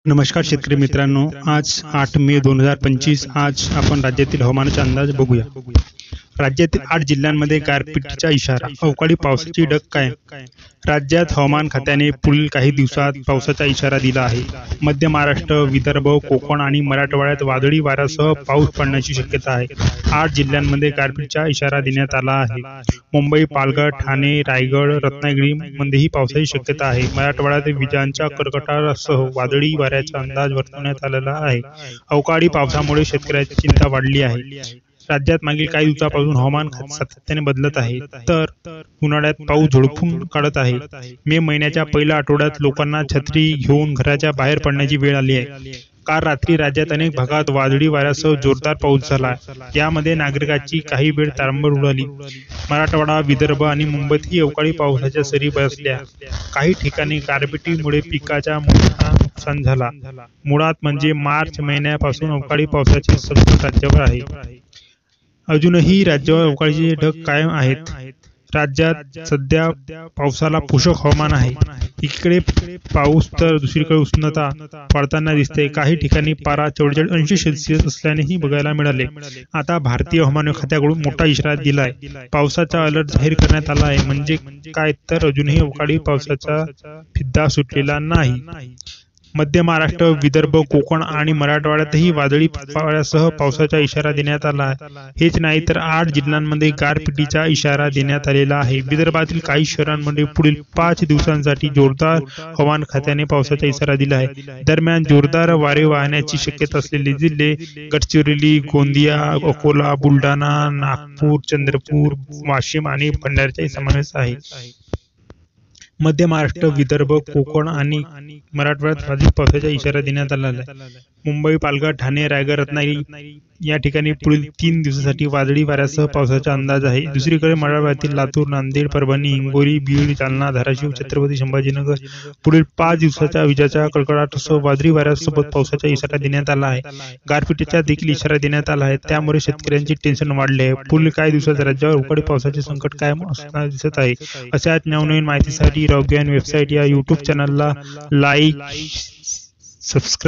नमस्कार शेतकरी मित्रांनो, आज 8 मे 2025 आज आपण राज्यातील हवामानाचा अंदाज बघूया। राज्यातील 8 जिल्ह्यांमध्ये गारपिटीचा इशारा, अवकाळी पावसाची डग कायम। राज्यात हवामान खात्याने पुढील काही दिवसात पावसाचा इशारा दिला आहे। मध्य महाराष्ट्र, विदर्भ, कोकण आणि मराठवाड्यात वादळी वाऱ्यासह पाऊस पडण्याची शक्यता आहे। 8 जिल्ह्यांमध्ये गारपिटीचा इशारा देण्यात आला आहे। मुंबई, पालघर, ठाणे, रायगड, रत्नागिरीमध्येही पावसाची शक्यता आहे। मराठवाड्यात विजांच्या कडकडाटासह वादळी वाऱ्याचा अंदाज वर्तवण्यात आलेला आहे। अवकाळी पावसामुळे शेतकऱ्यांची चिंता वाढली आहे। राज्यात मागील काही दिवसांपासून हवामान सातत्याने बदलत आहे, तर उन्हाळ्यात पाऊस झोडपून काढत आहे। मे महिन्याच्या पहिल्या आठवड्यात लोकांना छत्री घेऊन घराच्या बाहेर पडण्याची वेळ आली आहे। काल रात्री राज्यात अनेक भागात वादळी वाऱ्यासह जोरदार पाऊस झाला। यामध्ये नागरिकांची काही वेळ तारांबळ उडाली। मराठवाडा, विदर्भ आणि मुंबईतही अवकाळी पावसाच्या सरी बरसल्या। काही ठिकाणी गारपिटीमुळे पिकाचा मोठा नुकसान झाला। मुळात म्हणजे मार्च महिन्यापासून अवकाळी पावसाचे संकट राज्यावर आहे। अजूनही राज्यावर अवकाळीचे ढग कायम आहेत। राज्यात सध्या पावसाला पोषक हवामान आहे। इकडे पाऊस तर दुसरीकडे उष्णता वाढताना दिसते। काही ठिकाणी पारा 44 अंश सेल्सिअस असल्यानेही बघायला मिळाले। आता भारतीय हवामान खात्याकडून मोठा इशारा दिलाय। पावसाचा अलर्ट जाहीर करण्यात आला आहे। म्हणजे काय तर अजूनही अवकाळी पावसाचा फिद्दा सुटलेला नाही। मध्य महाराष्ट्र, विदर्भ, कोकण आणि मराठवाड्यातही वादळी वाऱ्यासह पावसाचा इशारा देण्यात आला आहे। हेच नाही तर 8 जिल्ह्यांमध्ये गारपिटीचा इशारा देण्यात आलेला आहे। विदर्भातील काही शहरांमध्ये पुढील 5 दिवसांसाठी जोरदार हवामान खात्याने पावसाचा इशारा दिला आहे। दरम्यान जोरदार वारे वाहण्याची शक्यता असलेले जिल्हे गडचिरोली, गोंदिया, अकोला, बुलढाणा, नागपूर, चंद्रपूर, वाशिम आणि भंडाऱ्याचा समावेश आहे। मध्य महाराष्ट्र, विदर्भ, कोकण आणि मराठवाड्यात अधिक पावसाचा इशारा देण्यात आला आहे। मुंबई, पालघर, ठाणे, रायगड, रत्नागिरी या ठिकाणी पुढील 3 दिवसांसाठी वादळी वाऱ्यासह पावसाचा अंदाज आहे। दुसरीकडे मराठवाड्यातील लातूर, नांदेड, परभणी, हिंगोली, बीड, जालना, धाराशिव, छत्रपती संभाजीनगर पुढील 5 दिवसाच्या विजांच्या कडकडाटासह वादळी वाऱ्यासोबत पावसाचा इशारा देण्यात आला आहे। गारपिटीचा देखील इशारा देण्यात आला आहे। त्यामुळे शेतकऱ्यांची टेन्शन वाढले आहे। पुढील काही दिवसात राज्यावर अवकाळी पावसाचे संकट कायम असणार दिसत आहे। अशाच नवनवीन माहितीसाठी रॉक ज्ञान वेबसाईट या YouTube चॅनलला लाईक, सबस्क्राईब